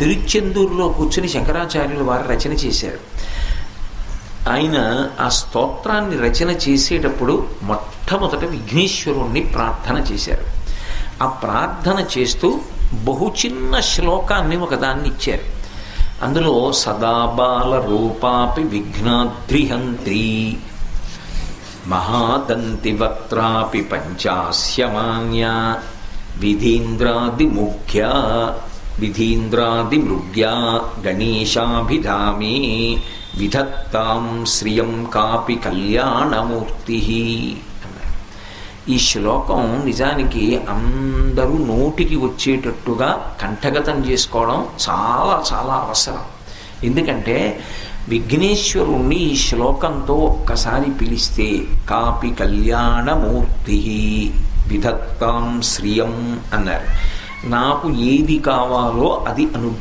తిరుచెందూరులో కూర్చుని శంకరాచార్యులు వారు రచన చేశారు. ఆయన ఆ స్తోత్రాన్ని రచన చేసేటప్పుడు మొట్టమొదట విఘ్నేశ్వరుణ్ణి ప్రార్థన చేశారు. ఆ ప్రార్థన చేస్తూ బహు చిన్న శ్లోకాన్ని ఒకదాన్ని ఇచ్చారు. అందులో సదాబాల రూపాపి విఘ్నాద్రిహంత్రి మహాదంతి వక్త్రాపి పంచాస్యమాన్య విధీంద్రాదిమృగ్యా గణేశాభిధామే విధత్తాం శ్రియం కాపి కళ్యాణమూర్తి. ఈ శ్లోకం నిజానికి అందరూ నోటికి వచ్చేటట్టుగా కంఠగతం చేసుకోవడం చాలా చాలా అవసరం. ఎందుకంటే విఘ్నేశ్వరుణ్ణి ఈ శ్లోకంతో ఒక్కసారి పిలిస్తే కాపి కళ్యాణమూర్తి విధత్తాం శ్రియం అన్నారు. నాకు ఏది కావాలో అది